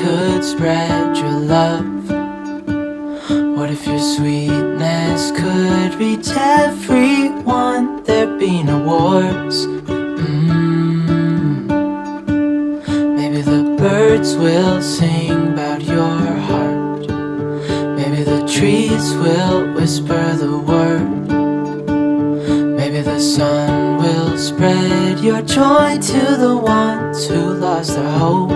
could spread your love? What if your sweetness could reach everyone? There'd be no wars. Maybe the birds will sing about your heart. Maybe the trees will whisper the word. Maybe the sun will spread your joy to the ones who lost their hope.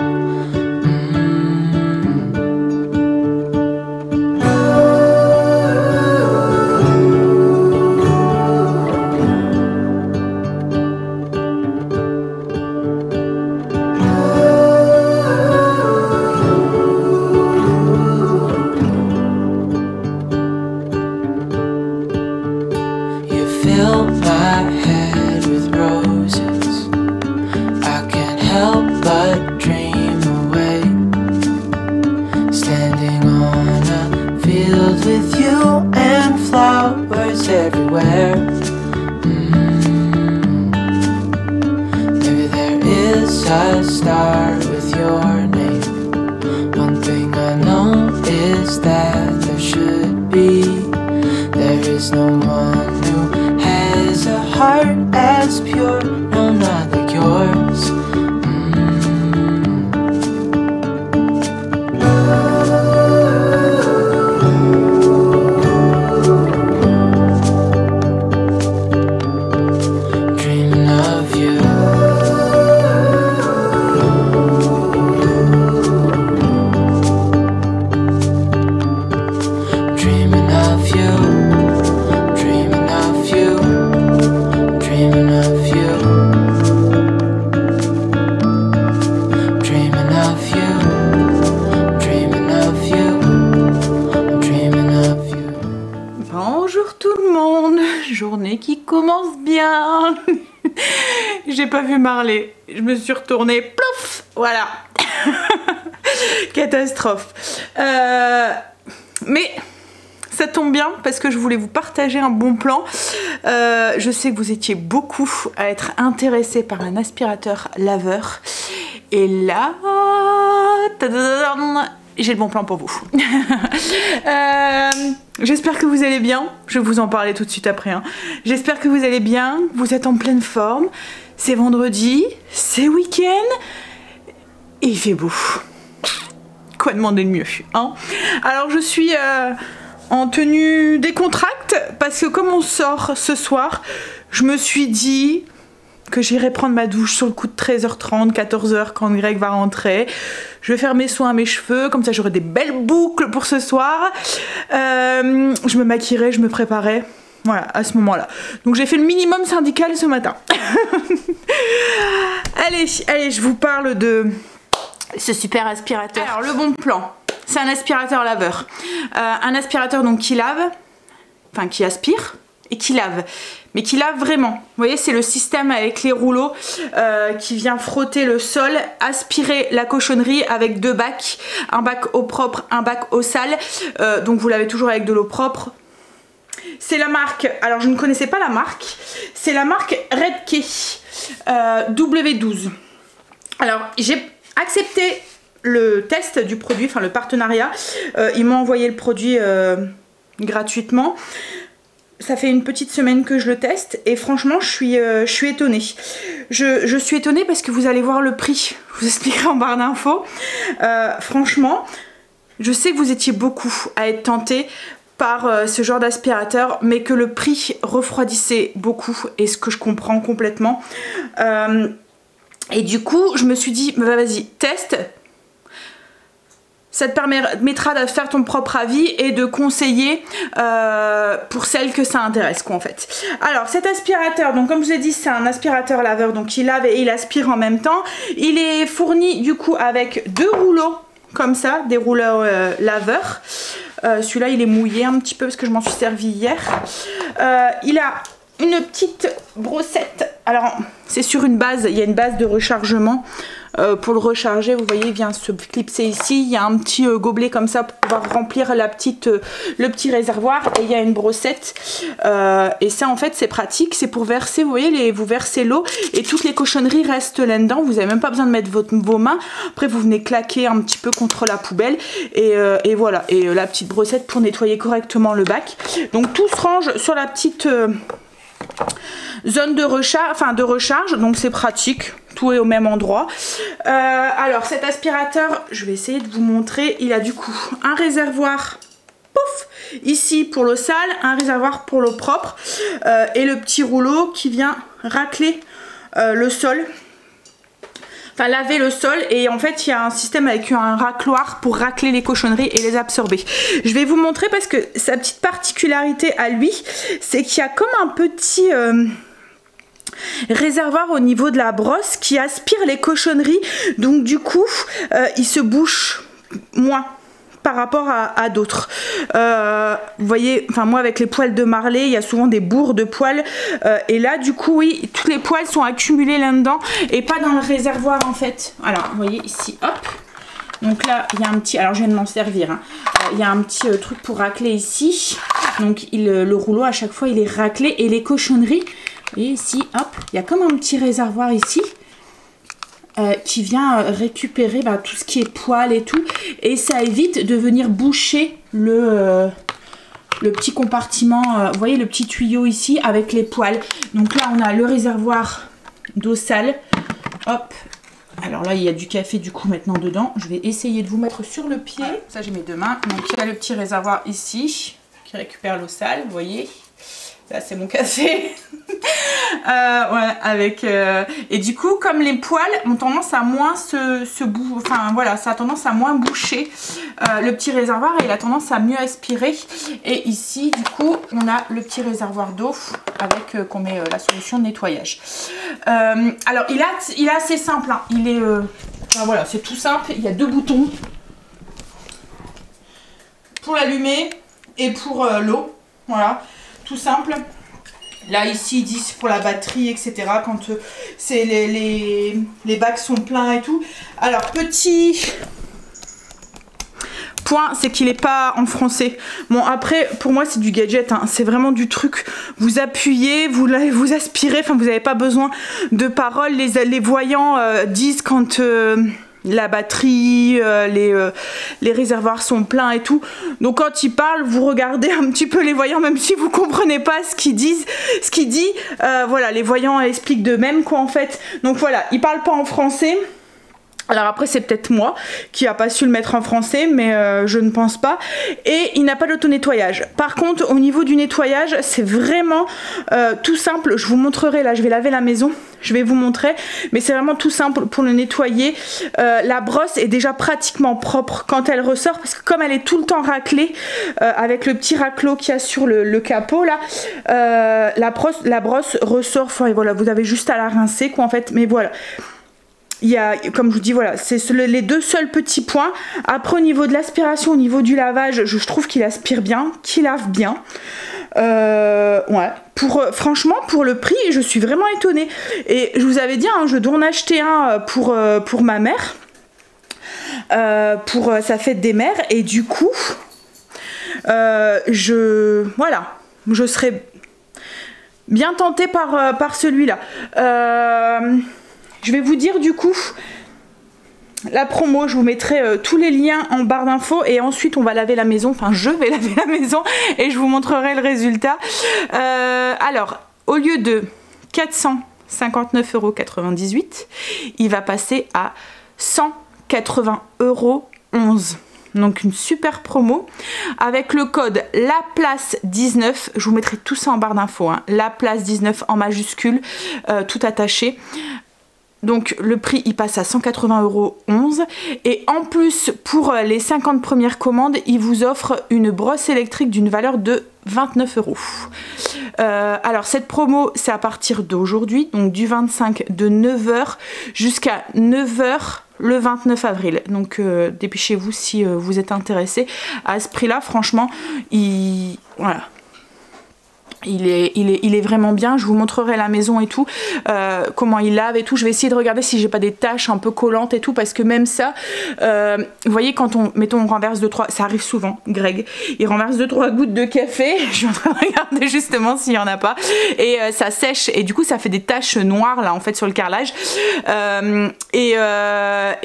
Fill my head with roses. I can't help but dream away. Standing on a field with you and flowers everywhere. Maybe there is a star with your name. One thing I know is that there should be. There is no one who has a heart as pure, no, not like yours. Dreaming of you. Dreaming of you. Bonjour tout le monde, journée qui commence bien. J'ai pas vu Marley, je me suis retournée, plouf, voilà. Catastrophe. Mais ça tombe bien parce que je voulais vous partager un bon plan. Je sais que vous étiez beaucoup à être intéressés par un aspirateur laveur. Et là, j'ai le bon plan pour vous. J'espère que vous allez bien. Je vais vous en parler tout de suite après. J'espère que vous allez bien. Vous êtes en pleine forme. C'est vendredi. C'est week-end. Et il fait beau. Quoi demander de mieux, hein? Alors je suis en tenue décontracte parce que comme on sort ce soir, je me suis dit que j'irai prendre ma douche sur le coup de 13h30, 14h quand Greg va rentrer. Je vais faire mes soins à mes cheveux, comme ça j'aurai des belles boucles pour ce soir. Je me maquillerai, je me préparais. Voilà, à ce moment-là. Donc j'ai fait le minimum syndical ce matin. Allez, je vous parle de ce super aspirateur. Alors le bon plan, c'est un aspirateur laveur. Un aspirateur donc qui lave, enfin qui aspire et qui lave. Mais qui lave vraiment. Vous voyez, c'est le système avec les rouleaux qui vient frotter le sol, aspirer la cochonnerie avec deux bacs. Un bac eau propre, un bac eau sale. Donc vous lavez toujours avec de l'eau propre. C'est la marque, alors je ne connaissais pas la marque. C'est la marque Redkey W12. Alors j'ai accepté le test du produit, enfin le partenariat. Ils m'ont envoyé le produit gratuitement. Ça fait une petite semaine que je le teste et franchement je suis étonnée. Je suis étonnée parce que vous allez voir le prix. Je vous expliquerai en barre d'infos. Franchement, je sais que vous étiez beaucoup à être tentés par ce genre d'aspirateur, mais que le prix refroidissait beaucoup et ce que je comprends complètement. Et du coup, je me suis dit, bah, vas-y, teste. Ça te permettra de faire ton propre avis et de conseiller pour celles que ça intéresse, quoi, en fait. Alors cet aspirateur, donc comme je vous ai dit, c'est un aspirateur laveur, donc il lave et il aspire en même temps. Il est fourni du coup avec deux rouleaux comme ça, des rouleaux laveurs. Celui-là il est mouillé un petit peu parce que je m'en suis servi hier. Il a une petite brossette. Alors c'est sur une base, il y a une base de rechargement pour le recharger, vous voyez, il vient se clipser ici. Il y a un petit gobelet comme ça pour pouvoir remplir le petit réservoir, et il y a une brossette. Et ça en fait c'est pratique, c'est pour verser, vous voyez, vous versez l'eau et toutes les cochonneries restent là-dedans. Vous n'avez même pas besoin de mettre vos mains. Après vous venez claquer un petit peu contre la poubelle et voilà. Et la petite brossette pour nettoyer correctement le bac. Donc tout se range sur la petite zone de recharge, donc c'est pratique, tout est au même endroit. Alors cet aspirateur, je vais essayer de vous montrer, il a du coup un réservoir, pouf, ici pour l'eau sale, un réservoir pour l'eau propre, et le petit rouleau qui vient racler le sol, enfin laver le sol, et en fait il y a un système avec un racloir pour racler les cochonneries et les absorber. Je vais vous montrer parce que sa petite particularité à lui, c'est qu'il y a comme un petit réservoir au niveau de la brosse qui aspire les cochonneries, donc du coup il se bouche moins par rapport à d'autres. Vous voyez, enfin moi avec les poils de marlé, il y a souvent des bourres de poils, et là du coup oui, tous les poils sont accumulés là-dedans et pas dans le réservoir en fait. Alors vous voyez ici, hop, donc là il y a un petit, alors je viens de m'en servir, hein. Il y a un petit truc pour racler ici, donc le rouleau à chaque fois il est raclé, et les cochonneries, et ici, hop, il y a comme un petit réservoir ici qui vient récupérer tout ce qui est poils et tout. Et ça évite de venir boucher le petit compartiment, vous voyez le petit tuyau ici avec les poils. Donc là, on a le réservoir d'eau sale. Hop. Alors là, il y a du café du coup maintenant dedans. Je vais essayer de vous mettre sur le pied. Ça, j'ai mes deux mains. Donc il y a le petit réservoir ici qui récupère l'eau sale, vous voyez. Là c'est mon café. Ouais, avec et du coup comme les poils ont tendance à moins enfin voilà, ça a tendance à moins boucher le petit réservoir, et il a tendance à mieux aspirer. Et ici du coup on a le petit réservoir d'eau avec qu'on met la solution de nettoyage. Alors il est assez simple, hein. Il est enfin, voilà, c'est tout simple. Il y a deux boutons pour l'allumer et pour l'eau, voilà, tout simple. Là ici ils disent pour la batterie, etc. quand c'est les bacs sont pleins et tout. Alors petit point, c'est qu'il n'est pas en français. Bon après pour moi c'est du gadget, hein. C'est vraiment du truc, vous appuyez, vous aspirez, enfin vous n'avez pas besoin de paroles. Les voyants disent quand la batterie, les réservoirs sont pleins et tout. Donc quand ils parlent, vous regardez un petit peu les voyants, même si vous comprenez pas ce qu'ils disent, voilà, les voyants expliquent d'eux-mêmes quoi en fait. Donc voilà, ils parlent pas en français. Alors après c'est peut-être moi qui a pas su le mettre en français, mais je ne pense pas. Et il n'a pas d'auto-nettoyage. Par contre au niveau du nettoyage c'est vraiment tout simple. Je vous montrerai, là je vais laver la maison, je vais vous montrer, mais c'est vraiment tout simple pour le nettoyer. La brosse est déjà pratiquement propre quand elle ressort, parce que comme elle est tout le temps raclée avec le petit raclot qu'il y a sur le capot là, la brosse ressort. Enfin, voilà, vous avez juste à la rincer quoi en fait, mais voilà. Il y a, comme je vous dis, voilà, c'est les deux seuls petits points. Après au niveau de l'aspiration, au niveau du lavage, je trouve qu'il aspire bien, qu'il lave bien. Ouais, franchement pour le prix je suis vraiment étonnée. Et je vous avais dit, hein, je dois en acheter un pour ma mère, pour sa fête des mères. Et du coup voilà, je serais bien tentée par celui-là. Je vais vous dire du coup la promo, je vous mettrai tous les liens en barre d'infos, et ensuite on va laver la maison, enfin je vais laver la maison et je vous montrerai le résultat. Alors au lieu de 459,98 €, il va passer à 180,11 €. Donc une super promo avec le code LAPLACE19. Je vous mettrai tout ça en barre d'infos, hein. LAPLACE19 en majuscule, tout attaché. Donc le prix il passe à 180,11 €, et en plus pour les 50 premières commandes il vous offre une brosse électrique d'une valeur de 29 €. Alors cette promo c'est à partir d'aujourd'hui, donc du 25 de 9 h jusqu'à 9 h le 29 avril. Donc dépêchez-vous si vous êtes intéressé. À ce prix là franchement voilà, il est vraiment bien. Je vous montrerai la maison et tout, comment il lave et tout. Je vais essayer de regarder si j'ai pas des taches un peu collantes et tout, parce que même ça, vous voyez, quand mettons, on renverse 2-3, ça arrive souvent, Greg, il renverse 2-3 gouttes de café, je suis en train de regarder justement s'il y en a pas, et ça sèche, et du coup ça fait des taches noires là en fait sur le carrelage, et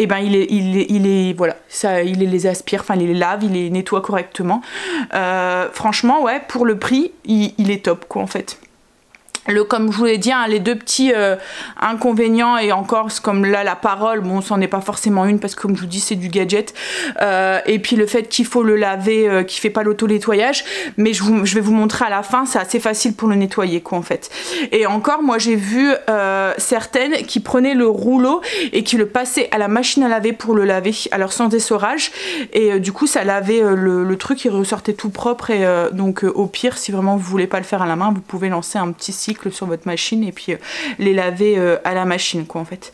ben voilà, ça, il les aspire, enfin il les lave, il les nettoie correctement. Franchement, ouais, pour le prix, il est top quoi en fait. Comme je vous l'ai dit, hein, les deux petits inconvénients, et encore comme là la parole, bon c'en est pas forcément une parce que comme je vous dis c'est du gadget, et puis le fait qu'il faut le laver, qui fait pas l'auto-nettoyage, mais je vais vous montrer à la fin, c'est assez facile pour le nettoyer quoi en fait. Et encore moi j'ai vu certaines qui prenaient le rouleau et qui le passaient à la machine à laver pour le laver, alors sans essorage, et du coup ça lavait le truc, il ressortait tout propre, et donc au pire si vraiment vous voulez pas le faire à la main, vous pouvez lancer un petit cycle sur votre machine et puis les laver à la machine quoi en fait.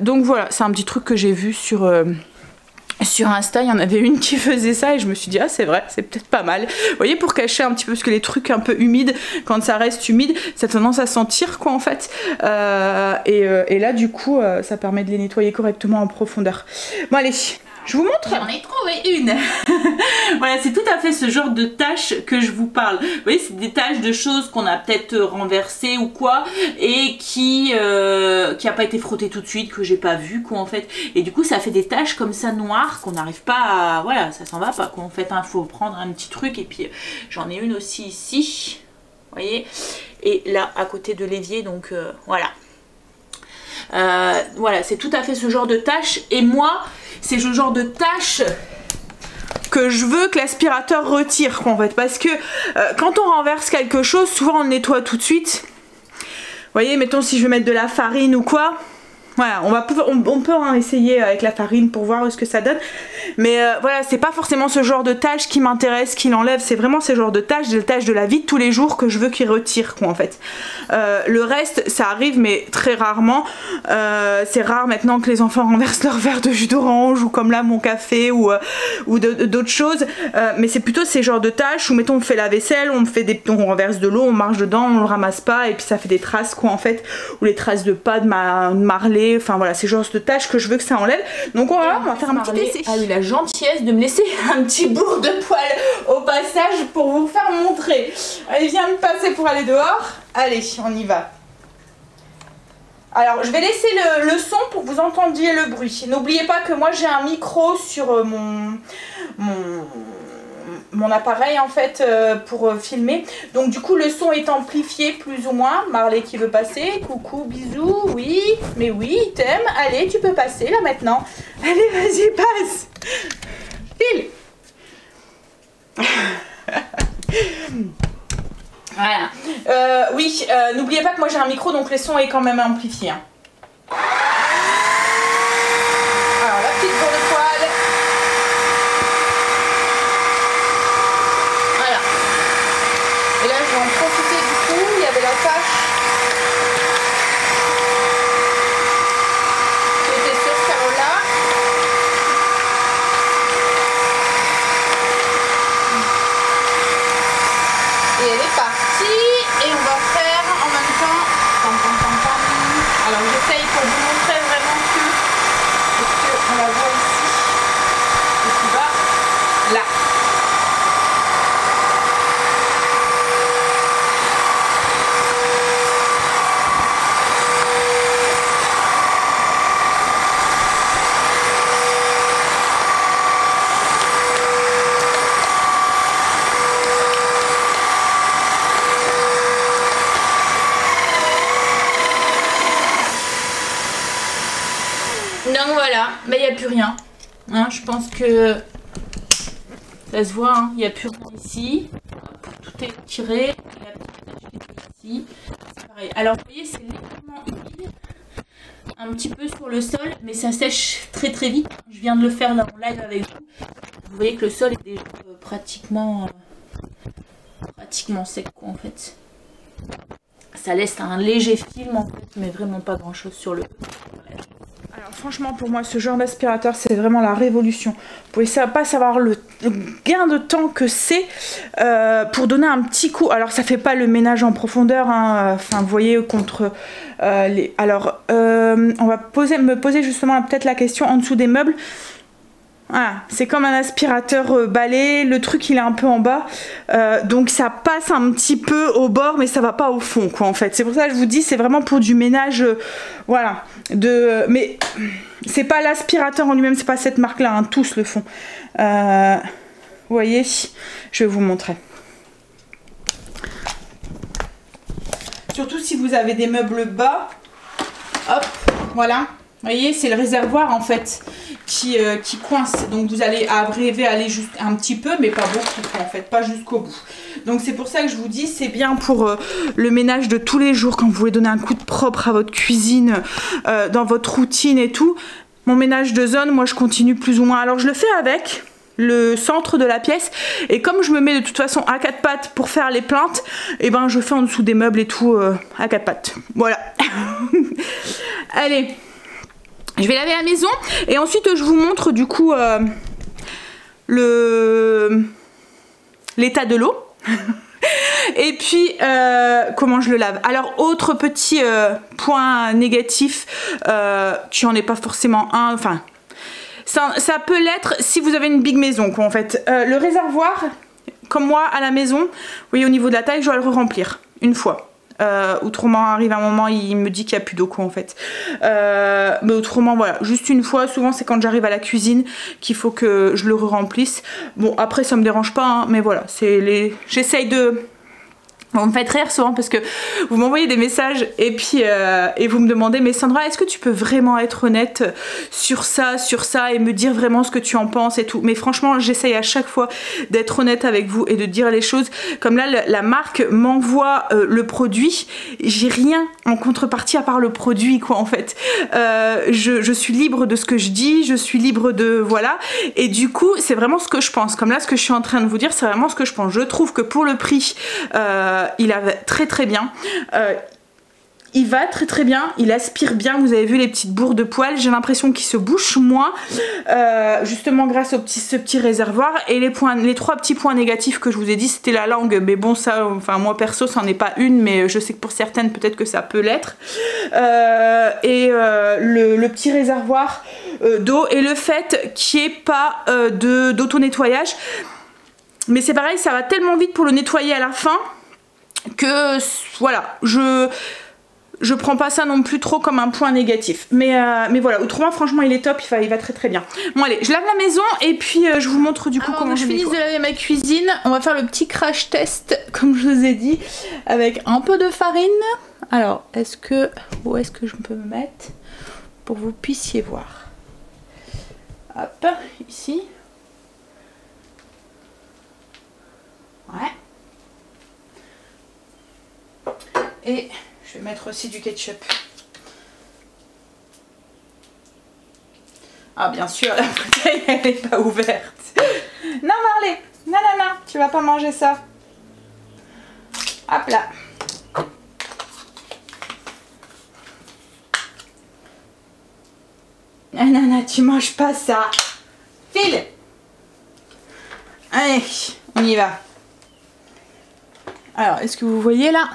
Donc voilà, c'est un petit truc que j'ai vu sur Insta, il y en avait une qui faisait ça et je me suis dit ah c'est vrai, c'est peut-être pas mal. Vous voyez, pour cacher un petit peu, parce que les trucs un peu humides, quand ça reste humide, ça a tendance à sentir quoi en fait. Et là du coup ça permet de les nettoyer correctement en profondeur. Bon allez, je vous montre. J'en ai trouvé une. Voilà, c'est tout à fait ce genre de tâches que je vous parle. Vous voyez, c'est des tâches de choses qu'on a peut-être renversées ou quoi, et qui a pas été frottées tout de suite, que j'ai pas vu quoi en fait. Et du coup, ça fait des taches comme ça noires qu'on n'arrive pas à... Voilà, ça s'en va pas quoi en fait. Hein. Faut prendre un petit truc, et puis j'en ai une aussi ici. Vous voyez, et là à côté de l'évier, donc voilà. Voilà, c'est tout à fait ce genre de tâches, et moi c'est ce genre de tâches que je veux que l'aspirateur retire quoi, en fait, parce que quand on renverse quelque chose, souvent on le nettoie tout de suite. Vous voyez, mettons si je veux mettre de la farine ou quoi, voilà, on peut essayer avec la farine pour voir ce que ça donne, mais voilà, c'est pas forcément ce genre de tâches qui m'intéresse, qui l'enlève, c'est vraiment ce genre de tâches de la vie de tous les jours que je veux qu'il retire quoi en fait. Le reste ça arrive mais très rarement, c'est rare maintenant que les enfants renversent leur verre de jus d'orange ou comme là mon café ou d'autres choses, mais c'est plutôt ces genres de tâches où mettons on fait la vaisselle, on renverse de l'eau, on marche dedans, on le ramasse pas et puis ça fait des traces quoi en fait, ou les traces de pas de marlé. Enfin voilà, c'est le genre de tâches que je veux que ça enlève. Donc on va faire un petit essai. A eu la gentillesse de me laisser un petit bourre de poil au passage pour vous faire montrer. Allez, viens me passer pour aller dehors. Allez, on y va. Alors je vais laisser le son pour que vous entendiez le bruit. N'oubliez pas que moi j'ai un micro sur mon appareil en fait pour filmer, donc du coup le son est amplifié plus ou moins. Marley qui veut passer, coucou, bisous, oui, mais oui, il t'aime, allez tu peux passer là maintenant, allez vas-y passe, file. Voilà, oui, n'oubliez pas que moi j'ai un micro donc le son est quand même amplifié hein. Alors la petite bourre de poil. Donc voilà, mais il n'y a plus rien. Hein, je pense que ça se voit, il n'y a plus rien ici. Tout est tiré. La petite tache qui est ici. C'est pareil. Alors vous voyez, c'est légèrement humide. Un petit peu sur le sol, mais ça sèche très très vite. Je viens de le faire là en live avec vous. Vous voyez que le sol est déjà pratiquement sec quoi en fait. Ça laisse un léger film en fait, mais vraiment pas grand chose sur le... Alors franchement pour moi ce genre d'aspirateur c'est vraiment la révolution. Vous pouvez pas savoir le gain de temps que c'est pour donner un petit coup. Alors ça fait pas le ménage en profondeur, hein. Enfin vous voyez contre les... Alors on va me poser justement peut-être la question en dessous des meubles. Voilà, c'est comme un aspirateur balai, le truc il est un peu en bas, donc ça passe un petit peu au bord mais ça va pas au fond quoi en fait. C'est pour ça que je vous dis c'est vraiment pour du ménage, voilà, mais c'est pas l'aspirateur en lui-même, c'est pas cette marque là, hein, tous le font. Vous voyez, je vais vous montrer. Surtout si vous avez des meubles bas, hop, voilà. Vous voyez, c'est le réservoir en fait qui coince. Donc vous allez arriver à aller juste un petit peu, mais pas beaucoup en fait, pas jusqu'au bout. Donc c'est pour ça que je vous dis, c'est bien pour le ménage de tous les jours, quand vous voulez donner un coup de propre à votre cuisine, dans votre routine et tout. Mon ménage de zone, moi je continue plus ou moins. Alors je le fais avec le centre de la pièce, et comme je me mets de toute façon à quatre pattes pour faire les plaintes, et ben je fais en dessous des meubles et tout à quatre pattes. Voilà. Allez. Je vais laver la maison et ensuite je vous montre du coup l'état de l'eau et puis comment je le lave. Alors autre petit point négatif, tu en es pas forcément un, enfin ça peut l'être si vous avez une big maison quoi en fait. Le réservoir, comme moi à la maison, vous voyez au niveau de la taille, je dois le remplir une fois. Autrement arrive un moment il me dit qu'il n'y a plus d'eau quoi en fait, mais autrement voilà, juste une fois. Souvent c'est quand j'arrive à la cuisine qu'il faut que je le remplisse. Bon après ça me dérange pas hein, mais voilà, c'est les... j'essaye de... Vous me faites rire souvent parce que vous m'envoyez des messages et puis et vous me demandez mais Sandra, est-ce que tu peux vraiment être honnête sur ça et me dire vraiment ce que tu en penses et tout. Mais franchement j'essaye à chaque fois d'être honnête avec vous et de dire les choses. Comme là la marque m'envoie le produit, j'ai rien en contrepartie à part le produit quoi en fait. Je suis libre de ce que je dis, je suis libre de... voilà. Et du coup c'est vraiment ce que je pense. Comme là ce que je suis en train de vous dire c'est vraiment ce que je pense. Je trouve que pour le prix il va très bien, il va très bien, il aspire bien. Vous avez vu les petites bourres de poils, j'ai l'impression qu'il se bouche moins, justement grâce au ce petit réservoir. Et les trois petits points négatifs que je vous ai dit, c'était la langue, mais bon ça, enfin moi perso ça n'en est pas une, mais je sais que pour certaines peut-être que ça peut l'être, le petit réservoir d'eau et le fait qu'il n'y ait pas d'auto-nettoyage. Mais c'est pareil, ça va tellement vite pour le nettoyer à la fin que voilà, je prends pas ça non plus trop comme un point négatif. Mais voilà, autrement franchement il est top, il va très bien. Bon allez, je lave la maison et puis je vous montre du coup comment je finis de laver ma cuisine. On va faire le petit crash test comme je vous ai dit, avec un peu de farine. Alors où est-ce que je peux me mettre pour que vous puissiez voir. Hop, ici. Ouais. Et je vais mettre aussi du ketchup. Ah bien sûr la bouteille elle n'est pas ouverte. Non Marley, non, tu vas pas manger ça. Hop là. Non, tu manges pas ça. File. Allez, on y va. Alors, est-ce que vous voyez là?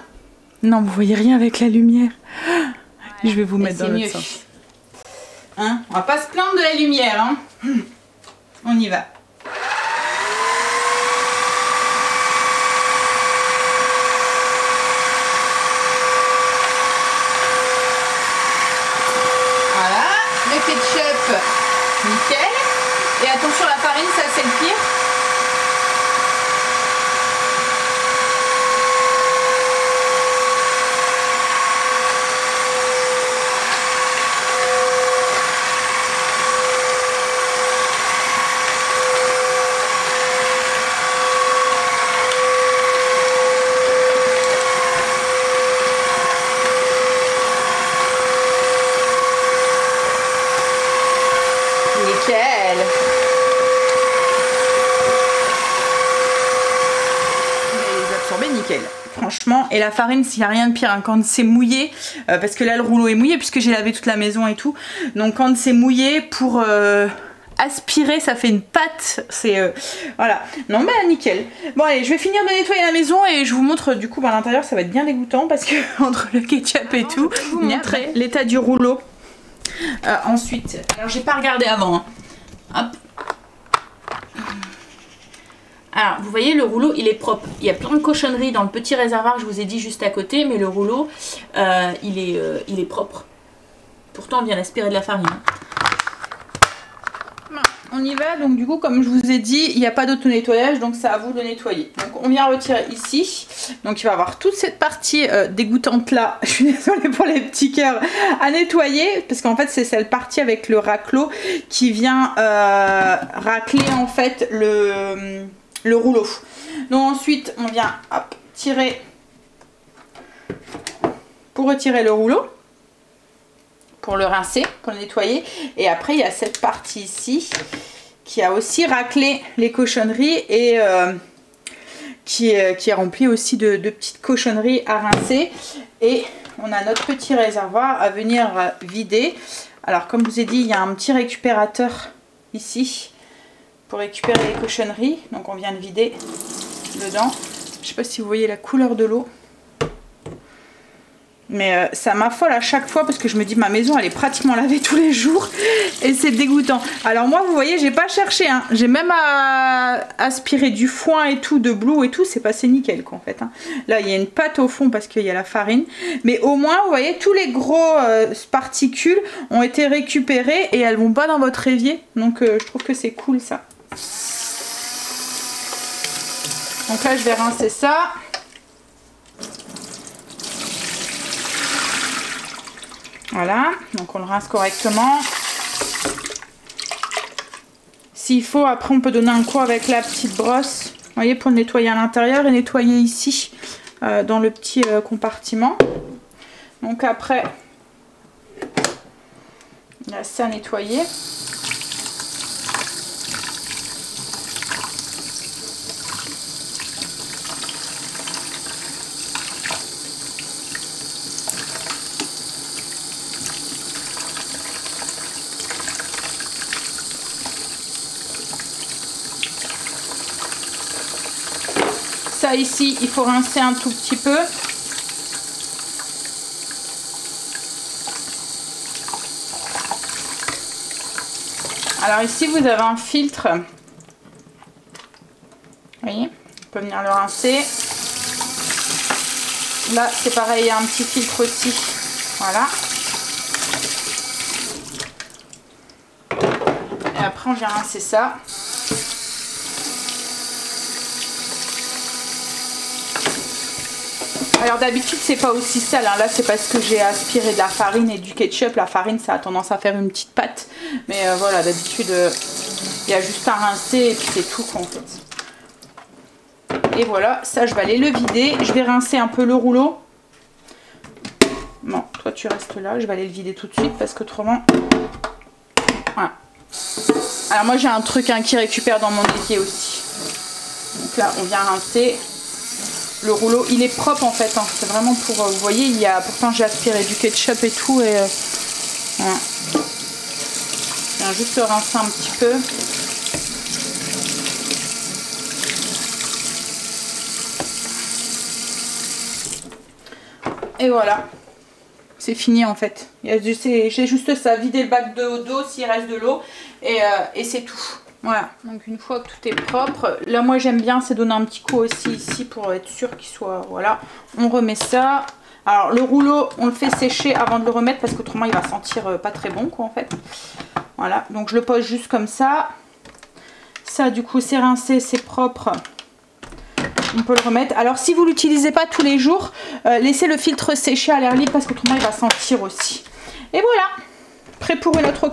Non, vous voyez rien avec la lumière. Ouais, je vais vous mettre dans l'autre sens. Hein, on va pas se plaindre de la lumière. Hein. On y va. Voilà, le ketchup, nickel. Et attention, la farine, ça c'est le pire. Et la farine, s'il n'y a rien de pire, hein, quand c'est mouillé, parce que là le rouleau est mouillé puisque j'ai lavé toute la maison et tout. Donc quand c'est mouillé, pour aspirer, ça fait une pâte. C'est voilà. Non bah nickel. Bon allez, je vais finir de nettoyer la maison et je vous montre du coup à l'intérieur, ça va être bien dégoûtant parce que entre le ketchup et tout, je vais vous montrer l'état du rouleau. Ensuite, alors j'ai pas regardé avant. Hein. Hop. Alors vous voyez, le rouleau il est propre. Il y a plein de cochonneries dans le petit réservoir que je vous ai dit juste à côté, mais le rouleau il est propre. Pourtant on vient d'aspirer de la farine. On y va, donc du coup comme je vous ai dit, il n'y a pas d'auto-nettoyage, donc c'est à vous de nettoyer. Donc on vient retirer ici, donc il va y avoir toute cette partie dégoûtante là, je suis désolée pour les petits cœurs, à nettoyer, parce qu'en fait c'est cette partie avec le raclot qui vient racler en fait le rouleau. Donc ensuite on vient hop, tirer pour retirer le rouleau, pour le rincer, pour le nettoyer. Et après il y a cette partie ici qui a aussi raclé les cochonneries et qui est remplie aussi de petites cochonneries à rincer. Et on a notre petit réservoir à venir vider. Alors comme je vous ai dit, il y a un petit récupérateur ici pour récupérer les cochonneries. Donc on vient de vider dedans. Je sais pas si vous voyez la couleur de l'eau. Mais ça m'affole à chaque fois parce que je me dis ma maison elle est pratiquement lavée tous les jours et c'est dégoûtant. Alors moi vous voyez j'ai pas cherché, hein. J'ai même aspiré du foin et tout, de blue et tout, c'est passé nickel quoi en fait. Hein. Là il y a une pâte au fond parce qu'il y a la farine. Mais au moins vous voyez tous les gros particules ont été récupérées et elles vont pas dans votre évier. Donc je trouve que c'est cool ça. Donc là je vais rincer ça. Voilà, donc on le rince correctement. S'il faut, après on peut donner un coup avec la petite brosse, vous voyez, pour le nettoyer à l'intérieur et nettoyer ici, dans le petit compartiment. Donc après, il y a ça à nettoyer. Ça ici, il faut rincer un tout petit peu. Alors ici, vous avez un filtre. Vous voyez, on peut venir le rincer. Là, c'est pareil, il y a un petit filtre aussi. Voilà. Et après, on vient rincer ça. Alors d'habitude c'est pas aussi sale, hein. Là c'est parce que j'ai aspiré de la farine et du ketchup. La farine ça a tendance à faire une petite pâte. Mais voilà, d'habitude il y a juste à rincer et puis c'est tout en fait. Et voilà, ça je vais aller le vider. Je vais rincer un peu le rouleau. Bon, toi tu restes là, je vais aller le vider tout de suite parce qu'autrement... Voilà. Alors moi j'ai un truc hein, qui récupère dans mon évier aussi. Donc là on vient rincer. Le rouleau, il est propre en fait, hein. C'est vraiment pour, vous voyez, il y a, pourtant j'ai aspiré du ketchup et tout, et voilà. Je viens juste le rincer un petit peu. Et voilà, c'est fini en fait. J'ai juste ça, vider le bac d'eau s'il reste de l'eau, et c'est tout. Voilà, donc une fois que tout est propre, là moi j'aime bien, c'est donner un petit coup aussi ici pour être sûr qu'il soit, voilà. On remet ça. Alors le rouleau, on le fait sécher avant de le remettre parce qu'autrement il va sentir pas très bon quoi en fait. Voilà, donc je le pose juste comme ça. Ça du coup c'est rincé, c'est propre. On peut le remettre. Alors si vous l'utilisez pas tous les jours, laissez le filtre sécher à l'air libre parce qu'autrement il va sentir aussi. Et voilà, prêt pour une autre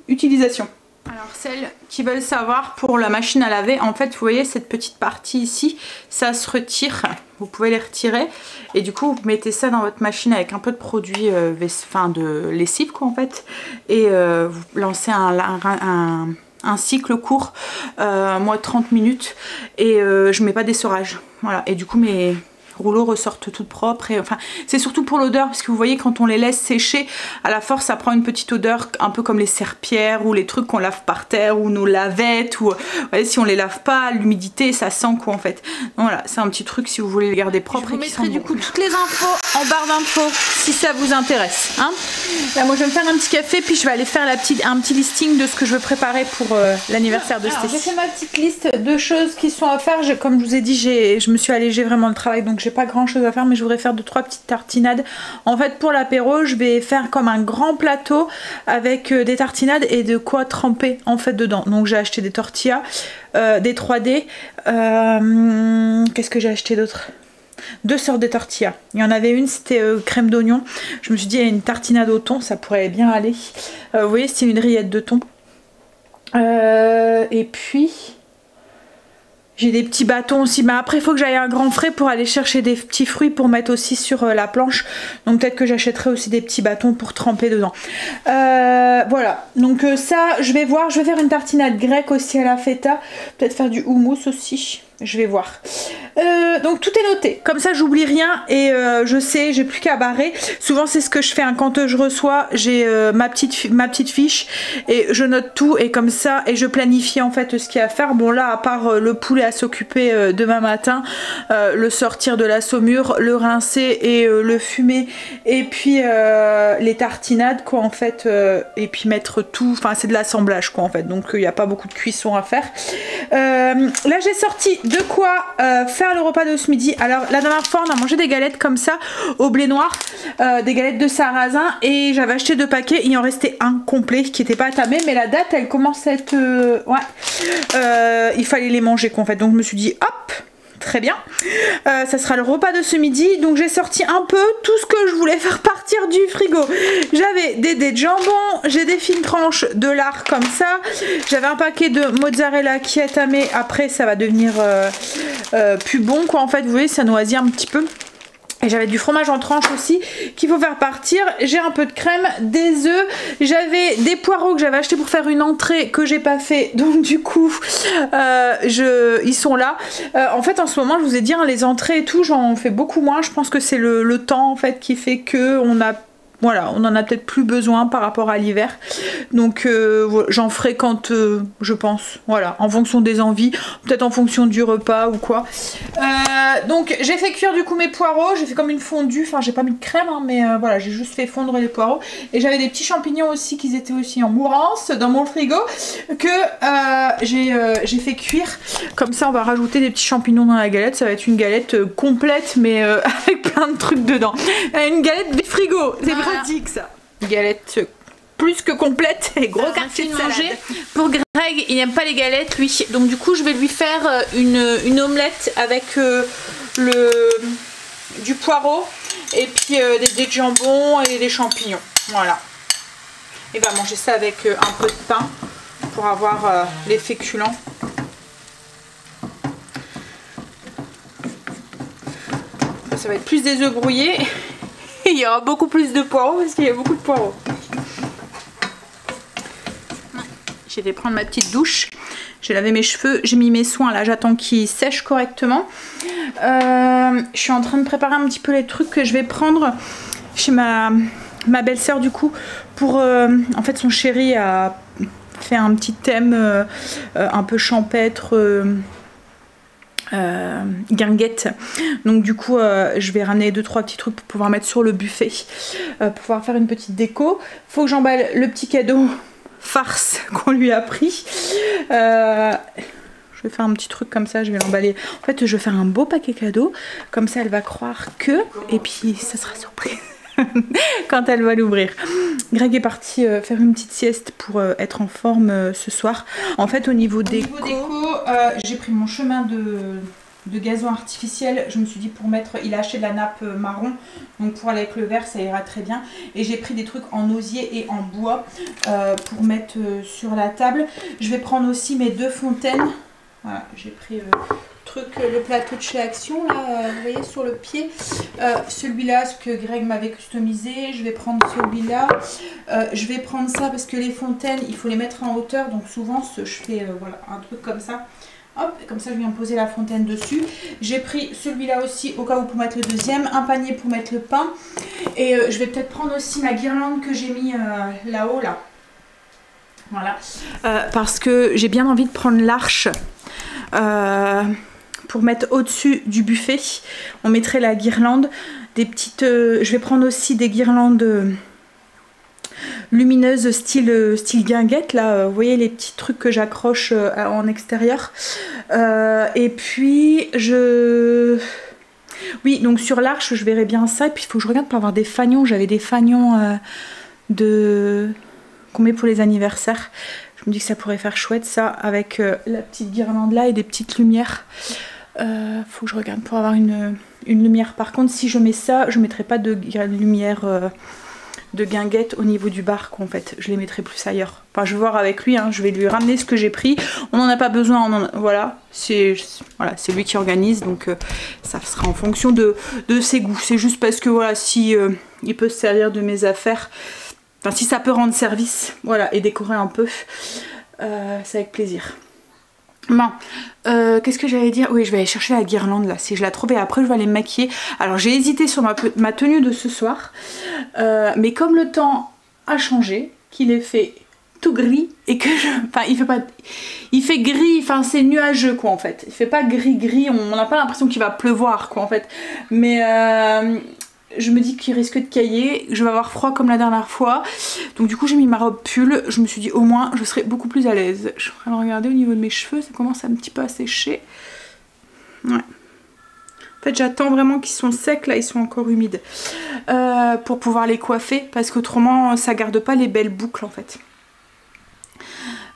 utilisation. Alors celles qui veulent savoir pour la machine à laver, en fait vous voyez cette petite partie ici, ça se retire, vous pouvez les retirer et du coup vous mettez ça dans votre machine avec un peu de produit de lessive quoi en fait, et vous lancez un cycle court, moi 30 minutes, et je mets pas d'essorage, voilà, et du coup mes rouleaux ressortent toutes propres. Et enfin, c'est surtout pour l'odeur, parce que vous voyez, quand on les laisse sécher, à la force, ça prend une petite odeur, un peu comme les serpillères ou les trucs qu'on lave par terre ou nos lavettes. Ou, vous voyez, si on les lave pas, l'humidité, ça sent quoi en fait. Donc, voilà, c'est un petit truc si vous voulez les garder propres. Je vous mettrai du coup toutes les infos en barre d'infos si ça vous intéresse. Hein. Là, moi, je vais me faire un petit café, puis je vais aller faire un petit listing de ce que je veux préparer pour l'anniversaire de Stécie. J'ai fait ma petite liste de choses qui sont à faire. Comme je vous ai dit, je me suis allégée vraiment le travail, donc j'ai pas grand chose à faire, mais je voudrais faire 2-3 petites tartinades. En fait, pour l'apéro, je vais faire comme un grand plateau avec des tartinades et de quoi tremper en fait dedans. Donc j'ai acheté des tortillas, des 3D. Qu'est-ce que j'ai acheté d'autre? 2 sortes de tortillas. Il y en avait une, c'était crème d'oignon. Je me suis dit, il y a une tartinade au thon, ça pourrait bien aller. Vous voyez, c'est une rillette de thon. Et puis... j'ai des petits bâtons aussi, mais après il faut que j'aille à un grand frais pour aller chercher des petits fruits pour mettre aussi sur la planche. Donc peut-être que j'achèterai aussi des petits bâtons pour tremper dedans. Voilà, donc ça je vais voir, je vais faire une tartinade grecque aussi à la feta. Peut-être faire du houmous aussi, je vais voir. Donc tout est noté, comme ça j'oublie rien et je sais, j'ai plus qu'à barrer. Souvent c'est ce que je fais hein, quand je reçois, j'ai ma petite fiche et je note tout et comme ça, et je planifie en fait ce qu'il y a à faire. Bon là, à part le poulet à s'occuper demain matin, le sortir de la saumure, le rincer et le fumer, et puis les tartinades quoi en fait, et puis mettre tout, enfin c'est de l'assemblage quoi en fait, donc il n'y a pas beaucoup de cuisson à faire. Là j'ai sorti de quoi faire le repas de ce midi. Alors la dernière fois on a mangé des galettes comme ça au blé noir, des galettes de sarrasin, et j'avais acheté 2 paquets, il en restait un complet qui n'était pas tamé, mais la date elle commence à être il fallait les manger quoi en fait, donc je me suis dit hop, très bien, ça sera le repas de ce midi. Donc j'ai sorti un peu tout ce que je voulais faire partir du frigo. J'avais des dés de jambon, j'ai des fines tranches de lard comme ça, j'avais un paquet de mozzarella qui est tamé, après ça va devenir plus bon quoi en fait, vous voyez ça noisit un petit peu. Et j'avais du fromage en tranche aussi qu'il faut faire partir. J'ai un peu de crème, des œufs, j'avais des poireaux que j'avais acheté pour faire une entrée que j'ai pas fait. Donc du coup, ils sont là. En fait, en ce moment, je vous ai dit, hein, les entrées et tout, j'en fais beaucoup moins. Je pense que c'est le temps en fait qui fait que on a... Voilà, on en a peut-être plus besoin par rapport à l'hiver. Donc j'en ferai quand je pense. Voilà, en fonction des envies, peut-être en fonction du repas ou quoi. Donc j'ai fait cuire du coup mes poireaux. J'ai fait comme une fondue. Enfin, j'ai pas mis de crème, hein, mais voilà, j'ai juste fait fondre les poireaux. Et j'avais des petits champignons aussi qui étaient aussi en mourance dans mon frigo que j'ai fait cuire. Comme ça, on va rajouter des petits champignons dans la galette. Ça va être une galette complète, mais avec plein de trucs dedans. Une galette du frigo. C'est pratique ça. Galette plus que complète et gros quartier de salade. Pour Greg, il n'aime pas les galettes lui, donc du coup je vais lui faire une omelette avec du poireau et puis des dés de jambon et des champignons. Voilà. Il va manger ça avec un peu de pain pour avoir les féculents. Ça va être plus des œufs brouillés. Il y aura beaucoup plus de poireaux parce qu'il y a beaucoup de poireaux. J'ai été prendre ma petite douche. J'ai lavé mes cheveux, j'ai mis mes soins là, j'attends qu'ils sèchent correctement. Je suis en train de préparer un petit peu les trucs que je vais prendre chez ma belle-sœur du coup. Pour en fait son chéri a fait un petit thème un peu champêtre. Guinguette, donc du coup je vais ramener 2-3 petits trucs pour pouvoir mettre sur le buffet, pour pouvoir faire une petite déco. Faut que j'emballe le petit cadeau farce qu'on lui a pris. Je vais faire un petit truc comme ça, je vais l'emballer. En fait je vais faire un beau paquet cadeau, comme ça elle va croire que, et puis ça sera surprise quand elle va l'ouvrir. Greg est parti faire une petite sieste pour être en forme ce soir. En fait au niveau déco, j'ai pris mon chemin de gazon artificiel. Je me suis dit pour mettre, il a acheté de la nappe marron, donc pour aller avec le vert ça ira très bien. Et j'ai pris des trucs en osier et en bois pour mettre sur la table. Je vais prendre aussi mes 2 fontaines. Voilà, j'ai pris le plateau de chez Action là, vous voyez sur le pied, celui-là, ce que Greg m'avait customisé. Je vais prendre celui-là, je vais prendre ça parce que les fontaines il faut les mettre en hauteur, donc souvent je fais voilà, un truc comme ça, Hop, comme ça je viens poser la fontaine dessus. J'ai pris celui-là aussi au cas où pour mettre le deuxième, un panier pour mettre le pain. Et je vais peut-être prendre aussi ma guirlande que j'ai mis là-haut là. Voilà. Parce que j'ai bien envie de prendre l'arche pour mettre au-dessus du buffet. On mettrait la guirlande, des petites. Je vais prendre aussi des guirlandes lumineuse style guinguette là, vous voyez les petits trucs que j'accroche en extérieur. Et puis oui, donc sur l'arche je verrai bien ça, et puis il faut que je regarde pour avoir des fanions. J'avais des fanions qu'on met pour les anniversaires. Je me dis que ça pourrait faire chouette ça avec la petite guirlande là et des petites lumières. Faut que je regarde pour avoir une lumière. Par contre si je mets ça, je mettrai pas de lumière de guinguette au niveau du bar en fait, je les mettrai plus ailleurs. Enfin je vais voir avec lui, hein. Je vais lui ramener ce que j'ai pris, on n'en a pas besoin, voilà, c'est lui qui organise, donc ça sera en fonction de ses goûts. C'est juste parce que voilà, si il peut se servir de mes affaires, enfin si ça peut rendre service, voilà, et décorer un peu, c'est avec plaisir. Bon, qu'est-ce que j'allais dire? Oui, je vais aller chercher la guirlande là, si je la trouve, et après je vais aller me maquiller. Alors j'ai hésité sur ma tenue de ce soir, mais comme le temps a changé, qu'il est fait tout gris, et que enfin il fait gris, enfin c'est nuageux quoi en fait. Il fait pas gris, on n'a pas l'impression qu'il va pleuvoir quoi en fait. Mais je me dis qu'il risque de cailler, je vais avoir froid comme la dernière fois. Donc du coup j'ai mis ma robe pull, je me suis dit au moins je serai beaucoup plus à l'aise. Je suis en train de regarder au niveau de mes cheveux, ça commence un petit peu à sécher. Ouais. En fait j'attends vraiment qu'ils sont secs, là ils sont encore humides. Pour pouvoir les coiffer, parce qu'autrement ça garde pas les belles boucles en fait.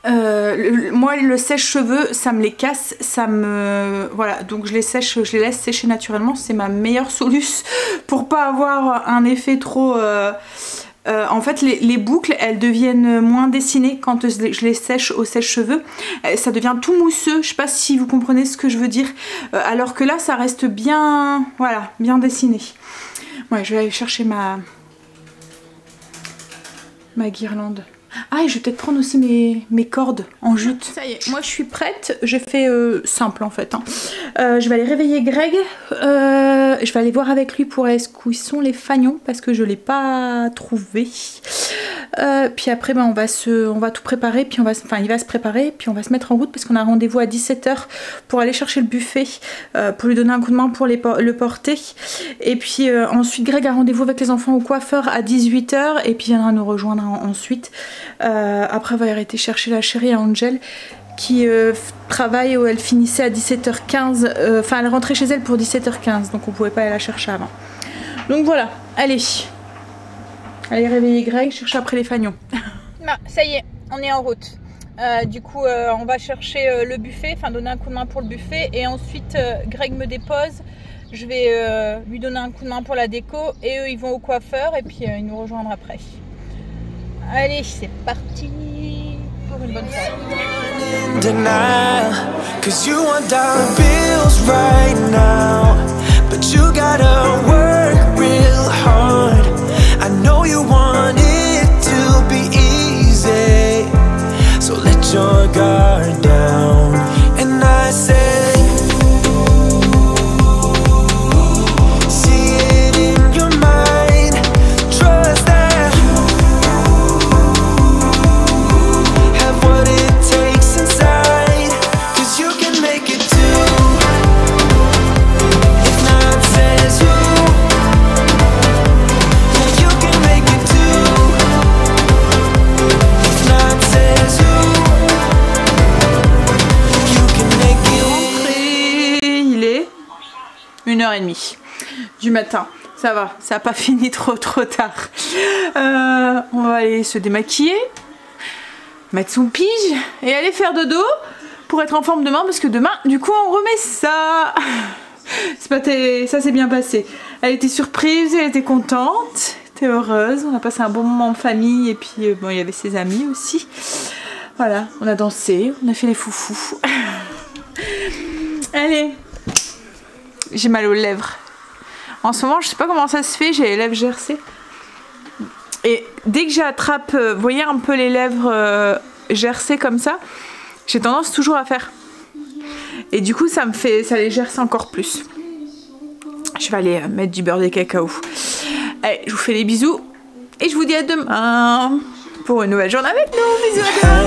Moi le sèche-cheveux ça me les casse, ça me voilà, donc je les sèche, je les laisse sécher naturellement, c'est ma meilleure solution pour pas avoir un effet trop en fait les boucles elles deviennent moins dessinées quand je les sèche au sèche-cheveux, ça devient tout mousseux, je sais pas si vous comprenez ce que je veux dire, alors que là ça reste bien, voilà, bien dessiné. Ouais, je vais aller chercher ma guirlande. Ah, et je vais peut-être prendre aussi mes cordes en jute. Ça y est, moi je suis prête. J'ai fait simple en fait. Hein. Je vais aller réveiller Greg. Je vais aller voir avec lui pour où sont les fanions, parce que je ne l'ai pas trouvé. Puis après, ben, on va tout préparer. Puis il va se préparer. Puis on va se mettre en route parce qu'on a rendez-vous à 17 h pour aller chercher le buffet. Pour lui donner un coup de main pour le porter. Et puis ensuite, Greg a rendez-vous avec les enfants au coiffeur à 18 h. Et puis il viendra nous rejoindre ensuite. Après, on va arrêter chercher la chérie à Angel qui travaille où elle finissait à 17 h 15. Enfin, elle rentrait chez elle pour 17 h 15. Donc on pouvait pas aller la chercher avant. Donc voilà, allez. Allez réveiller Greg, chercher après les fanions. Bah, ça y est, on est en route. Du coup, on va chercher le buffet, enfin donner un coup de main pour le buffet. Et ensuite, Greg me dépose. Je vais lui donner un coup de main pour la déco. Et eux, ils vont au coiffeur. Et puis, ils nous rejoindront après. Allez, c'est parti pour une bonne soirée. I know you want it to be easy, so let your guard down. And I say, see it in your mind, trust that have what it takes inside, 'cause you can make it too. If not says who. Il est 1h30 du matin. Ça va, ça n'a pas fini trop tard. On va aller se démaquiller, mettre son pige et aller faire dodo pour être en forme demain, parce que demain, du coup, on remet ça. Ça s'est bien passé. Elle était surprise, elle était contente, elle était heureuse. On a passé un bon moment en famille, et puis bon, il y avait ses amis aussi. Voilà, on a dansé, on a fait les foufous. Allez, j'ai mal aux lèvres. En ce moment, je sais pas comment ça se fait, j'ai les lèvres gercées. Et dès que j'attrape, vous voyez un peu les lèvres gercées comme ça, j'ai tendance toujours à faire. Et du coup, ça les gerce encore plus. Je vais aller mettre du beurre de cacao. Allez, je vous fais des bisous. Et je vous dis à demain pour une nouvelle journée avec nous. Bisous à demain.